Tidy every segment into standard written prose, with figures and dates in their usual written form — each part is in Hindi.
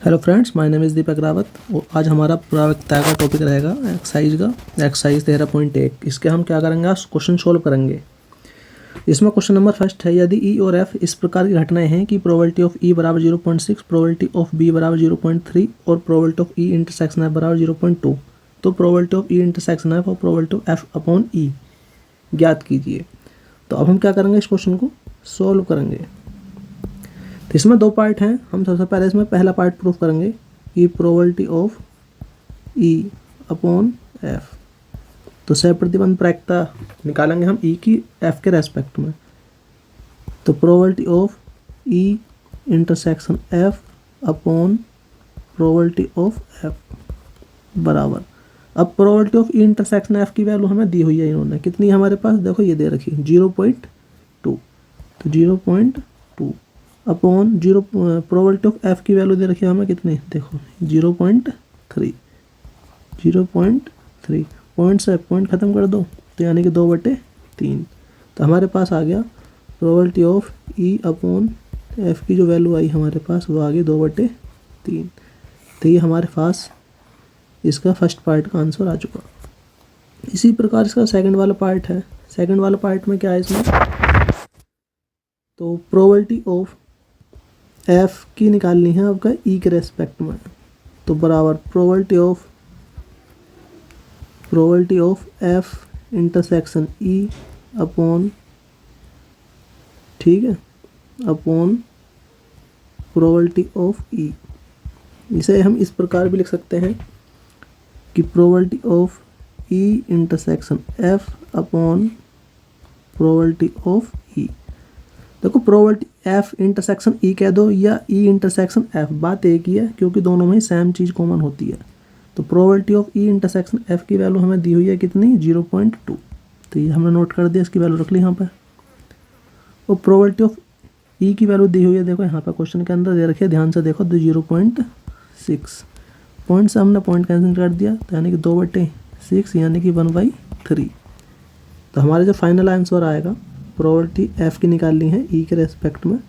Hello friends, my name is Deepak Rawat. आज हमारा प्रायिकता का टॉपिक रहेगा एक्सरसाइज 13.1। इसके हम क्या करेंगे, आज क्वेश्चन सोल्व करेंगे। इसमें क्वेश्चन नंबर फर्स्ट है, यदि ई और एफ इस प्रकार की घटनाएं हैं कि प्रोबेबिलिटी ऑफ ई बराबर 0.6, प्रोबेबिलिटी ऑफ बी बराबर 0.3 और probability of E intersection F बराबर 0.2, तो probability of E intersection F और प्रोबेबिलिटी ऑफ एफ अपॉन ई ज्ञात कीजिए। तो अब हम क्या करेंगे, इस क्वेश्चन को सोल्व करेंगे। तो इसमें दो पार्ट हैं। हम सबसे पहले इसमें पहला पार्ट प्रूफ करेंगे कि probability of E upon F, तो सह प्रतिबंध प्रायिकता निकालेंगे हम ई की एफ के रेस्पेक्ट में। तो probability of E intersection F upon probability of F बराबर, अब probability of E intersection F की वैल्यू हमें दी हुई है, इन्होंने कितनी हमारे पास, देखो ये दे रखी है 0.2, तो 0.2 अपॉन प्रोबेबिलिटी ऑफ एफ की वैल्यू दे रखी है हमें कितनी, देखो 0.3 पॉइंट से पॉइंट ख़त्म कर दो, तो यानी कि 2/3। तो हमारे पास आ गया probability of E upon F की जो वैल्यू आई हमारे पास वो आ गई 2/3। तो ये हमारे पास इसका फर्स्ट पार्ट का आंसर आ चुका। इसी प्रकार इसका सेकंड वाला पार्ट है। सेकंड वाला पार्ट में क्या है इसमें, तो प्रोबेबिलिटी ऑफ एफ की निकालनी है आपका ई के रेस्पेक्ट में। तो बराबर probability of F intersection E upon, ठीक है, अपॉन प्रोबेबिलिटी ऑफ ई। इसे हम इस प्रकार भी लिख सकते हैं कि probability of E intersection F upon probability of E. देखो प्रोबेबिलिटी एफ इंटरसेक्शन ई कह दो या ई इंटरसेक्शन एफ, बात एक ही है क्योंकि दोनों में सेम चीज़ कॉमन होती है। तो probability of E intersection F की वैल्यू हमें दी हुई है कितनी, 0.2। तो ये हमने नोट कर दिया, इसकी वैल्यू रख ली यहाँ पर। और प्रोबेबिलिटी ऑफ ई की वैल्यू दी हुई है, देखो यहाँ पर क्वेश्चन के अंदर दे रखी है, ध्यान से देखो, तो 0.6। पॉइंट से हमने पॉइंट कैंसिल कर दिया, तो यानी कि 2/6 यानी कि 1/3। तो हमारे जो फाइनल आंसर आएगा, प्रोबेबिलिटी एफ की निकालनी है ई के रेस्पेक्ट में,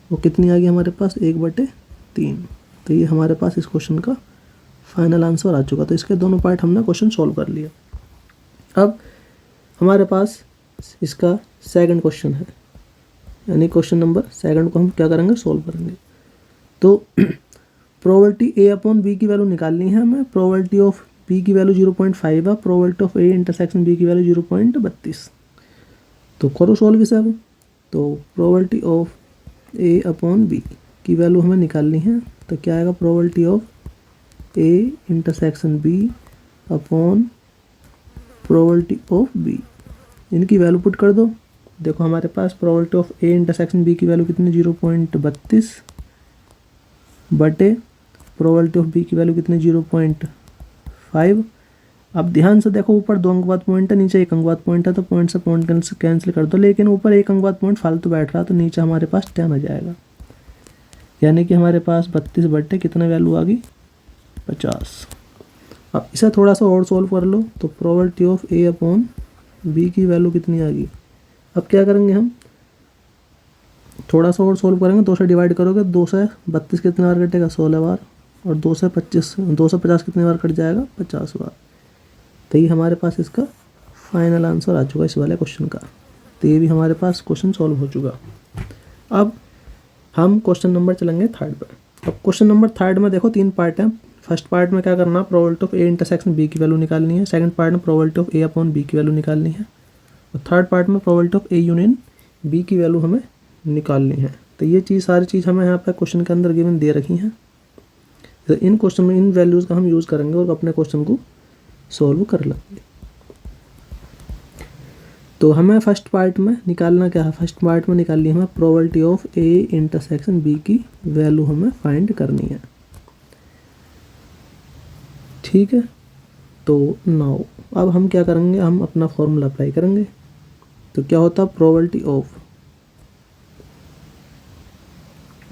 वो कितनी आ गई हमारे पास, 1/3। तो ये हमारे पास इस क्वेश्चन का फाइनल आंसर आ चुका। तो इसके दोनों पार्ट हमने क्वेश्चन सॉल्व कर लिया। अब हमारे पास इसका सेकंड क्वेश्चन है, यानी क्वेश्चन नंबर सेकंड को हम क्या करेंगे, सॉल्व करेंगे। तो प्रोबेबिलिटी ए अपॉन बी की वैल्यू निकालनी है हमें। प्रोबेबिलिटी ऑफ बी की वैल्यू 0.5 है, probability of A intersection B की वैल्यू 0.32। तो करो सॉल्व इसे अब। तो probability of A upon B की वैल्यू हमें निकालनी है, तो क्या आएगा, probability of A intersection B upon probability of B, इनकी वैल्यू पुट कर दो। देखो हमारे पास probability of A intersection B की वैल्यू कितनी, 0.32 बटे प्रोबेबिलिटी ऑफ बी की वैल्यू कितनी, 0.5। अब ध्यान से देखो, ऊपर 2 अंक बाद पॉइंट है, नीचे 1 अंक बाद पॉइंट है, तो पॉइंट से पॉइंट कैंसिल कर दो, लेकिन ऊपर 1 अंक बाद पॉइंट फालतू बैठ रहा, तो नीचे हमारे पास 10 आ जाएगा, यानी कि हमारे पास 32 बटे कितने वैल्यू आ गई, 50। अब इसे थोड़ा सा और सोल्व कर लो, तो probability of A upon B की वैल्यू कितनी आ गई। अब क्या करेंगे हम, थोड़ा सा और सोल्व करेंगे, 2 से डिवाइड करोगे, 2 से 32 कितने बार कटेगा, 16 बार, और 2 से 250 कितने बार कट जाएगा, 50 बार। तो ये हमारे पास इसका फाइनल आंसर आ चुका इस वाले क्वेश्चन का। तो ये भी हमारे पास क्वेश्चन सॉल्व हो चुका। अब हम क्वेश्चन नंबर चलेंगे थर्ड पर। अब क्वेश्चन नंबर थर्ड में देखो 3 पार्ट हैं। फर्स्ट पार्ट में क्या करना, probability of A intersection B की वैल्यू निकालनी है। सेकंड पार्ट में probability of A upon B की वैल्यू निकालनी है। और थर्ड पार्ट में probability of A union B की वैल्यू हमें निकालनी है। तो ये सारी चीज़ हमें यहाँ पर क्वेश्चन के अंदर गिवन दे रखी हैं। तो इन क्वेश्चन में इन वैल्यूज़ का हम यूज़ करेंगे और अपने क्वेश्चन को सॉल्व कर लेंगे। तो हमें फर्स्ट पार्ट में निकालना क्या है, फर्स्ट पार्ट में निकालनी है हमें probability of A intersection B की वैल्यू हमें फाइंड करनी है, ठीक है। तो नाउ अब हम क्या करेंगे, हम अपना फॉर्मूला अप्लाई करेंगे। तो क्या होता है, प्रोबेबिलिटी ऑफ,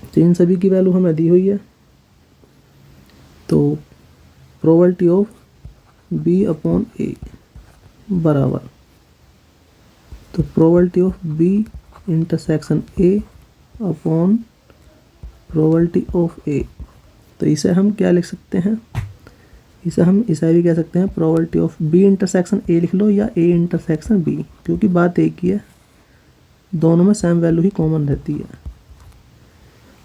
तो इन सभी की वैल्यू हमें दी हुई है, तो probability of B upon A बराबर, तो probability of B intersection A upon probability of A तो इसे हम क्या लिख सकते हैं, इसे हम ऐसा भी कह सकते हैं probability of B intersection A लिख लो या ए इंटरसेक्शन बी, क्योंकि बात एक ही है, दोनों में सेम वैल्यू ही कॉमन रहती है।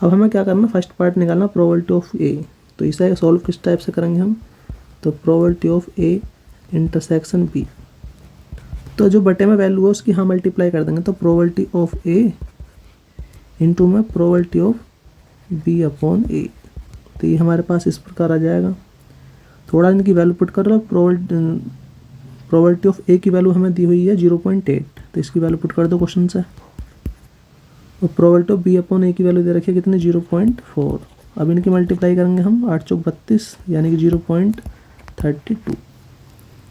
अब हमें क्या करना, फर्स्ट पार्ट निकालना प्रोबेबिलिटी ऑफ ए। तो इसे सॉल्व किस टाइप से करेंगे हम, तो probability of A intersection B, तो जो बटे में वैल्यू है उसकी हम मल्टीप्लाई कर देंगे, तो प्रोबेबिलिटी ऑफ ए इंटू में प्रोबेबिलिटी ऑफ बी अपॉन ए। तो ये हमारे पास इस प्रकार आ जाएगा। थोड़ा इनकी वैल्यू पुट कर लो। प्रोबेबिलिटी ऑफ ए की वैल्यू हमें दी हुई है 0.8, तो इसकी वैल्यू पुट कर दो क्वेश्चन से। और प्रोबेबिलिटी ऑफ बी अपॉन ए की वैल्यू दे रखी है कितनी, 0.4। अब इनकी मल्टीप्लाई करेंगे हम, 8 चौक 32 यानी कि 0.32।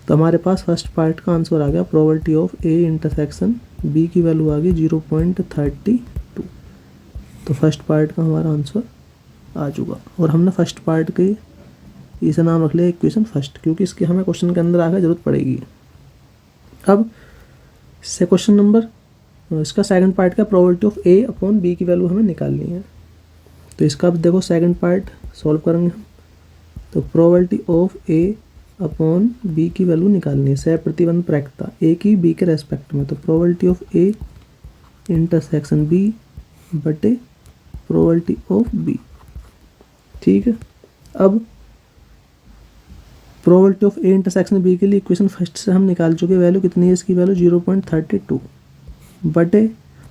तो हमारे पास फर्स्ट पार्ट का आंसर आ गया probability of A intersection B की वैल्यू आ गई 0.32। तो फर्स्ट पार्ट का हमारा आंसर आ चुका। और हमने फर्स्ट पार्ट के इसे नाम रख लिया इक्वेशन फर्स्ट, क्योंकि इसकी हमें क्वेश्चन के अंदर आगे जरूरत पड़ेगी। अब से क्वेश्चन नंबर इसका सेकंड पार्ट का probability of A upon B की वैल्यू हमें निकालनी है। तो इसका अब देखो सेकंड पार्ट सॉल्व करेंगे हम। तो probability of A upon B की वैल्यू निकालनी है, सह प्रतिबंध प्रायिकता ए की बी के रेस्पेक्ट में। तो probability of A intersection B बटे प्रोबेबिलिटी ऑफ बी, ठीक है। अब probability of A intersection B के लिए इक्वेशन फर्स्ट से हम निकाल चुके, वैल्यू कितनी है इसकी वैल्यू 0.32 बटे,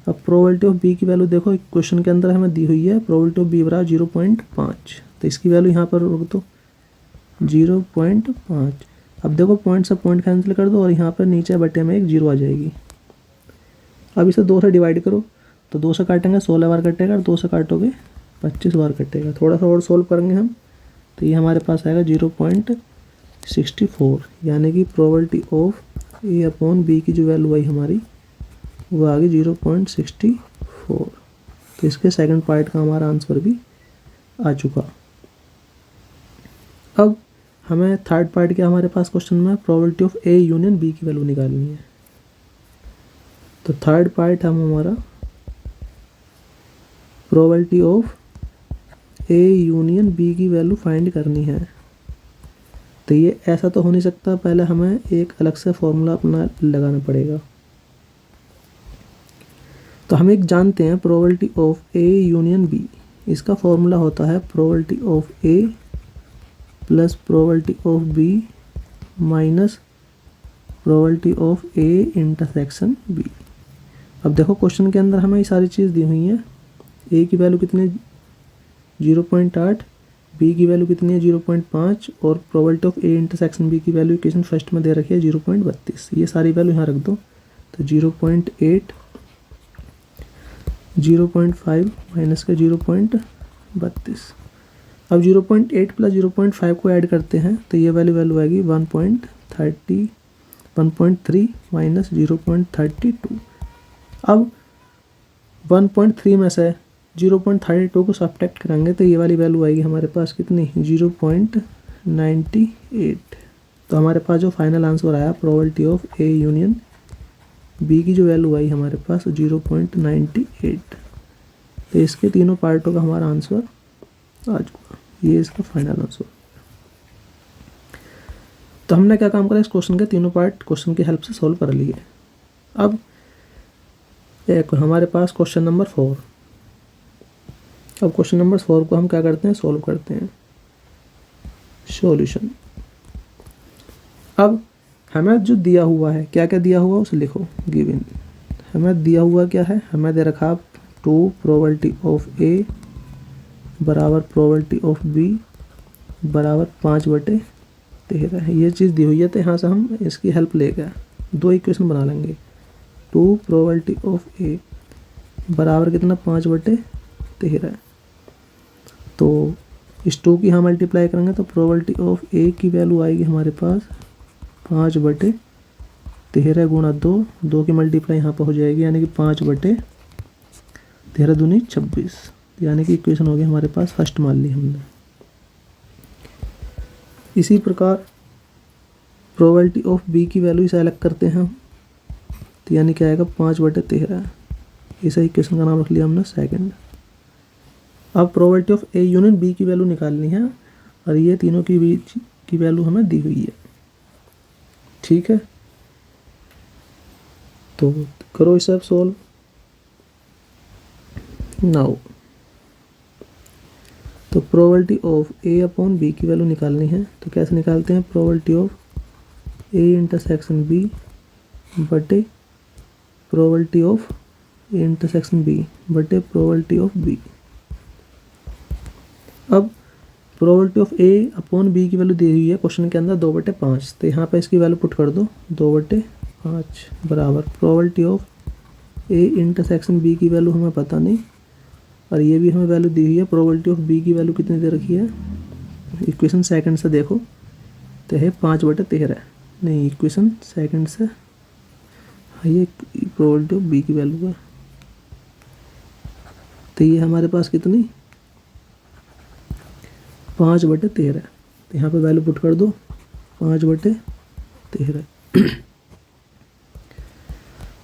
अब प्रोबेबिलिटी ऑफ बी की वैल्यू देखो क्वेश्चन के अंदर हमें दी हुई है प्रोबेबिलिटी ऑफ बी बराबर 0.5, तो इसकी वैल्यू यहाँ पर रख दो 0.5। अब देखो पॉइंट से पॉइंट कैंसिल कर दो और यहाँ पर नीचे बटे में एक 0 आ जाएगी। अब इसे 2 से डिवाइड करो, तो 2 से काटेंगे 16 बार कटेगा, और 2 से काटोगे 25 बार कटेगा। थोड़ा सा और सोल्व करेंगे हम, तो ये हमारे पास आएगा 0.64, यानी कि probability of A upon B की जो वैल्यू आई हमारी वो आ गई 0.64। तो इसके सेकंड पार्ट का हमारा आंसर भी आ चुका। अब हमें थर्ड पार्ट के हमारे पास क्वेश्चन में probability of A union B की वैल्यू निकालनी है। तो थर्ड पार्ट हम हमारा probability of A union B की वैल्यू फाइंड करनी है। तो ये ऐसा तो हो नहीं सकता, पहले हमें एक अलग से फॉर्मूला अपना लगाना पड़ेगा। तो हम एक जानते हैं probability of A union B, इसका फॉर्मूला होता है probability of A plus probability of B minus probability of A intersection B. अब देखो क्वेश्चन के अंदर हमें ये सारी चीज़ दी हुई हैं। ए की वैल्यू कितनी 0.8, बी की वैल्यू कितनी है 0.5, और probability of A intersection B की वैल्यू इक्वेशन फर्स्ट में दे रखी है 0.32। ये सारी वैल्यू यहाँ रख दो, तो 0.8 0.5 माइनस का 0.32। अब 0.8 प्लस 0.5 को ऐड करते हैं, तो ये वैल्यू आएगी 1.3 माइनस 0.32। अब 1.3 में से 0.32 को सब्ट्रैक्ट करेंगे, तो ये वाली वैल्यू आएगी हमारे पास कितनी 0.98। तो हमारे पास जो फाइनल आंसर आया probability of A union B की जो वैल्यू आई हमारे पास 0.98। तो इसके तीनों पार्टों का हमारा आंसर आ चुका, ये इसका फाइनल आंसर। तो हमने क्या काम करा, इस क्वेश्चन के तीनों पार्ट क्वेश्चन की हेल्प से सॉल्व कर लिए। अब एक हमारे पास क्वेश्चन नंबर 4। अब क्वेश्चन नंबर 4 को हम क्या करते हैं, सॉल्व करते हैं। सॉल्यूशन। अब हमें जो दिया हुआ है, क्या क्या दिया हुआ उसे लिखो। गिवन हमें दिया हुआ क्या है, हमें दे रखा 2 प्रोबेबिलिटी ऑफ ए बराबर प्रोबेबिलिटी ऑफ बी बराबर 5/13। ये चीज़ दी हुई है, तो यहाँ से हम इसकी हेल्प लेकर 2 इक्वेशन बना लेंगे। 2 प्रोबेबिलिटी ऑफ ए बराबर कितना 5/13। तो इस 2 की हम मल्टीप्लाई करेंगे, तो प्रोबेबिलिटी ऑफ ए की वैल्यू आएगी हमारे पास 5/13 गुणा 2 की मल्टीप्लाई यहाँ पर हो जाएगी, यानी कि 5/13 दूनी 26, यानी कि इक्वेशन हो गई हमारे पास फर्स्ट मान ली हमने। इसी प्रकार प्रोबेबिलिटी ऑफ बी की वैल्यू इसे अलग करते हैं हम, तो यानी क्या आएगा 5/13। इस इक्वेशन का नाम रख लिया हमने सेकंड। अब probability of A union B की वैल्यू निकालनी है और ये तीनों की बीच की वैल्यू हमें दी हुई है। ठीक है, तो करो इसे अब सोल्व नाउ। तो probability of A upon B की वैल्यू निकालनी है, तो कैसे निकालते हैं? Probability of A intersection B बटे probability of A intersection B बटे प्रोबेबिलिटी ऑफ बी। अब probability of A upon B की वैल्यू दी हुई है क्वेश्चन के अंदर 2/5, तो यहाँ पे इसकी वैल्यू पुट कर दो 2/5 बराबर probability of A intersection B की वैल्यू हमें पता नहीं, और ये भी हमें वैल्यू दी हुई है। प्रोबेबिलिटी ऑफ बी की वैल्यू कितनी दे रखी है? इक्वेशन सेकंड से देखो तो है 5/13, नहीं इक्वेशन सेकंड से ये प्रोबेबिलिटी ऑफ बी की वैल्यू है, तो ये हमारे पास कितनी 5/13, तो यहाँ पे वैल्यू पुट कर दो 5/13।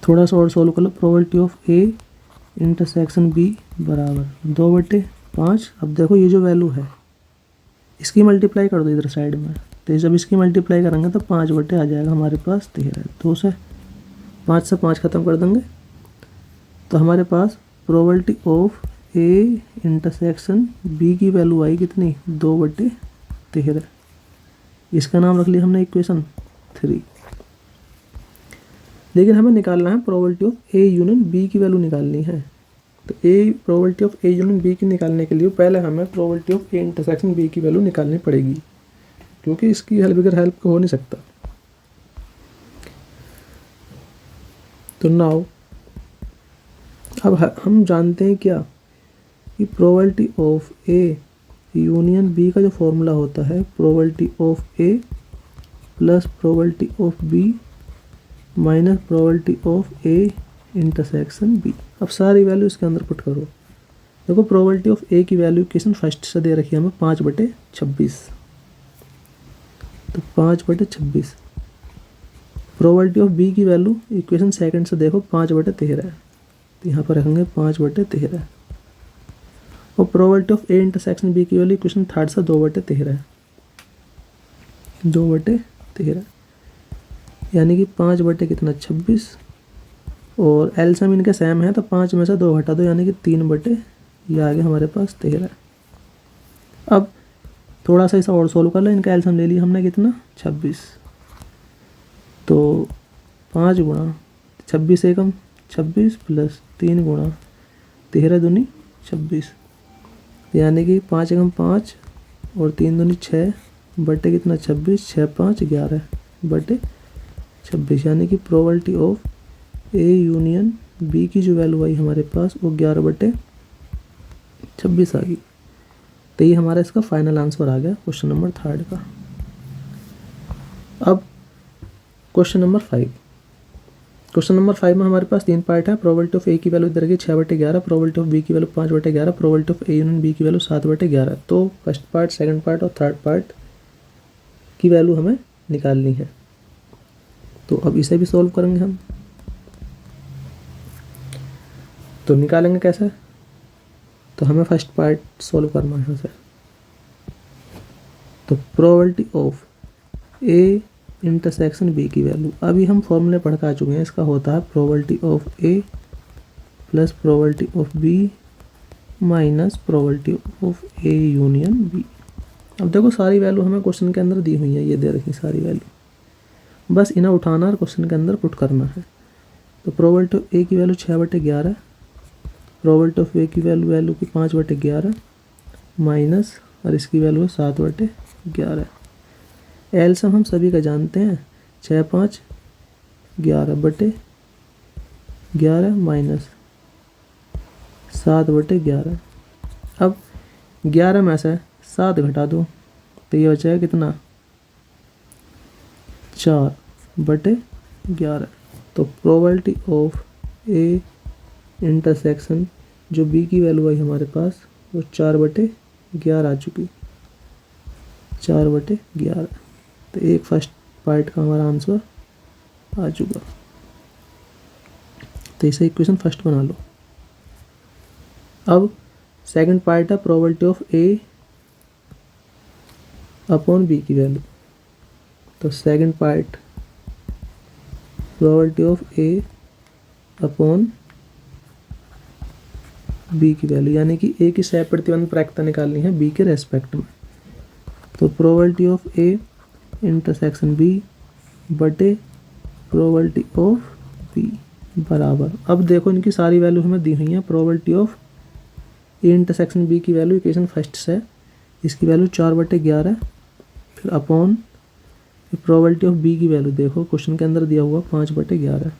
थोड़ा सा और सोल्व कर लो। Probability of A intersection B बराबर 2/5। अब देखो ये जो वैल्यू है इसकी मल्टीप्लाई कर दो इधर साइड में, तो जब इसकी मल्टीप्लाई करेंगे तो 5/, आ जाएगा हमारे पास 13। 2 से 5 से 5 ख़त्म कर देंगे, तो हमारे पास probability of A intersection B की वैल्यू आई कितनी 2/13। इसका नाम रख लिया हमने इक्वेशन 3। लेकिन हमें निकालना है probability of A union B की वैल्यू निकालनी है। तो ए probability of A union B की निकालने के लिए पहले हमें probability of A intersection B की वैल्यू निकालनी पड़ेगी, क्योंकि इसकी हेल्प बगैर हेल्प हो नहीं सकता। तो नाउ अब हम जानते हैं क्या कि probability of A union B का जो फॉर्मूला होता है probability of A plus probability of B minus probability of A intersection B. अब सारी वैल्यू इसके अंदर पुट करो। देखो प्रोबेबिलिटी ऑफ ए की वैल्यू इक्वेशन फर्स्ट से दे रखी है हमें 5/26, तो 5/26। प्रोबेबिलिटी ऑफ बी की वैल्यू इक्वेशन सेकंड से देखो 5/13, तो यहाँ पर रखेंगे 5/13। और probability of A intersection B की वैल्यू इक्वेशन थर्ड से 2/13, 2/13, यानी कि 5/26, और एलसीएम इनके सेम है तो 5 में से 2 घटा दो, यानी कि 3/, ये आ गया हमारे पास 13। अब थोड़ा सा इसे और सोल्व कर लो। इनका एलसीएम ले लिया हमने कितना 26, तो 5 गुणा 26 एकम 26 प्लस 3 गुणा 13 दूनी 26, यानी कि 5 एकम 5 और 3 दूनी 6 बटे कितना 26, 6 5 11 बटे 26, यानी कि probability of A union B की जो वैल्यू आई हमारे पास वो 11/26 आ गई। तो ये हमारा इसका फाइनल आंसर आ गया क्वेश्चन नंबर 3 का। अब क्वेश्चन नंबर 5। क्वेश्चन नंबर 5 में हमारे पास 3 पार्ट है। प्रोबेबिलिटी ऑफ ए की वैल्यू इधर की 6/11, प्रोबेबिलिटी ऑफ बी की value 5/11, probability of A union B की वैल्यू 7/11। तो फर्स्ट पार्ट, सेकंड पार्ट और थर्ड पार्ट की वैल्यू हमें निकालनी है। तो अब इसे भी सॉल्व करेंगे हम। तो निकालेंगे कैसे? तो हमें फर्स्ट पार्ट सॉल्व करना है सर। तो probability of A intersection B की वैल्यू, अभी हम फॉर्मूले पढ़ के आ चुके हैं। इसका होता है probability of A plus probability of B minus probability of A union B. अब देखो सारी वैल्यू हमें क्वेश्चन के अंदर दी हुई है, ये दे रखी सारी वैल्यू, बस इन्हें उठाना और क्वेश्चन के अंदर पुट करना है। तो प्रोबेबिलिटी ऑफ ए की वैल्यू 6/11, प्रोबेबिलिटी ऑफ ए की वैल्यू की 5/11 माइनस, और इसकी वैल्यू है 7/11। एलसीएम हम सभी का जानते हैं 6 5 11/11 माइनस 7/11। अब 11 में से 7 घटा दो तो ये बचा है कितना 4/11। तो प्रोबेबिलिटी ऑफ ए इंटरसेक्शन जो बी की वैल्यू आई हमारे पास वो 4/11 आ चुकी, 4/11। तो एक फर्स्ट पार्ट का हमारा आंसर आ चुका। तो इसे इक्वेशन फर्स्ट बना लो। अब सेकंड पार्ट है probability of A upon B की वैल्यू। तो second part probability of A upon B की वैल्यू, यानी कि ए की सह प्रतिबंध प्रायिकता निकालनी है बी के रेस्पेक्ट में। तो probability of A intersection B बटे प्रोबेबिलिटी ऑफ बी बराबर, अब देखो इनकी सारी वैल्यू हमें दी हुई है। Probability of A intersection B की वैल्यू इक्वेशन फर्स्ट से, इसकी वैल्यू 4/11, फिर अपॉन प्रोबेबिलिटी ऑफ बी की वैल्यू देखो क्वेश्चन के अंदर दिया हुआ 5/11,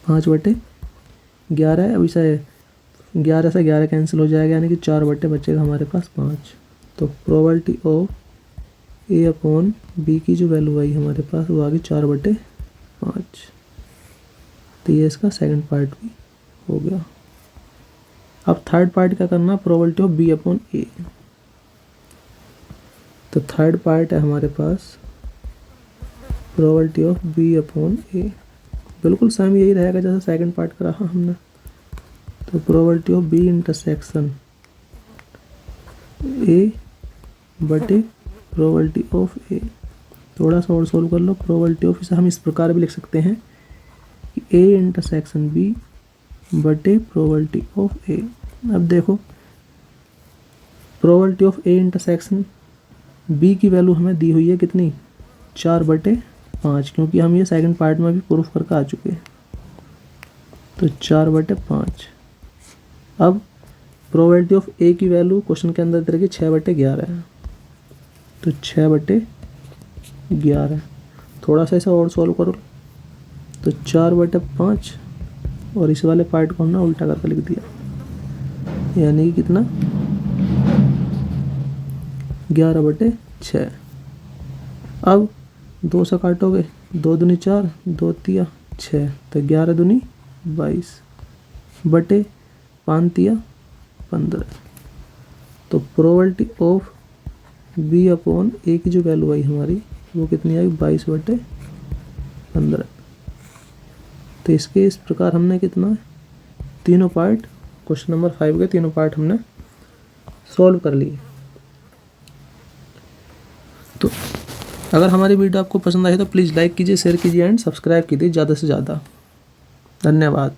5/11 है। अब इसे 11 से 11 कैंसिल हो जाएगा, यानी कि 4 बचेगा हमारे पास 5। तो probability of A upon B की जो वैल्यू आई हमारे पास वो आ गई 4/5। तो ये इसका सेकंड पार्ट भी हो गया। अब थर्ड पार्ट क्या करना, प्रोबेबिलिटी ऑफ बी अपॉन ए। तो थर्ड पार्ट है हमारे पास प्रोबेबिलिटी ऑफ बी अपॉन ए, बिल्कुल सेम यही रहेगा जैसे सेकंड पार्ट करा हमने। तो probability of B intersection A बटे प्रोबेबिलिटी ऑफ ए। थोड़ा सा और सोल्व कर लो। प्रोबेबिलिटी ऑफ इसे हम इस प्रकार भी लिख सकते हैं कि ए इंटरसेक्शन बी बटे प्रोबेबिलिटी ऑफ ए। अब देखो probability of A intersection B की वैल्यू हमें दी हुई है कितनी, 4/5, क्योंकि हम ये सेकंड पार्ट में भी प्रूफ करके आ चुके हैं। तो 4/5। अब प्रोबेबिलिटी ऑफ ए की वैल्यू क्वेश्चन के अंदर तरह की 6/11 है। तो 6/11, थोड़ा सा इसे और सॉल्व करो। तो 4/5 और इस वाले पार्ट को हमने उल्टा करके लिख दिया, यानी कि कितना 11/6। अब 2 से काटोगे, 2 दूनी 4, 2 तिया 6, तो 11 दूनी 22 बटे 5 तिया 15। तो प्रोबेबिलिटी ऑफ बी अपॉन ए की जो वैल्यू आई हमारी वो कितनी आई, 22/15। तो इसके इस प्रकार हमने कितना, तीनों पार्ट क्वेश्चन नंबर 5 के तीनों पार्ट हमने सॉल्व कर लिए। तो अगर हमारी वीडियो आपको पसंद आई तो प्लीज़ लाइक कीजिए, शेयर कीजिए एंड सब्सक्राइब कीजिए ज़्यादा से ज़्यादा। धन्यवाद।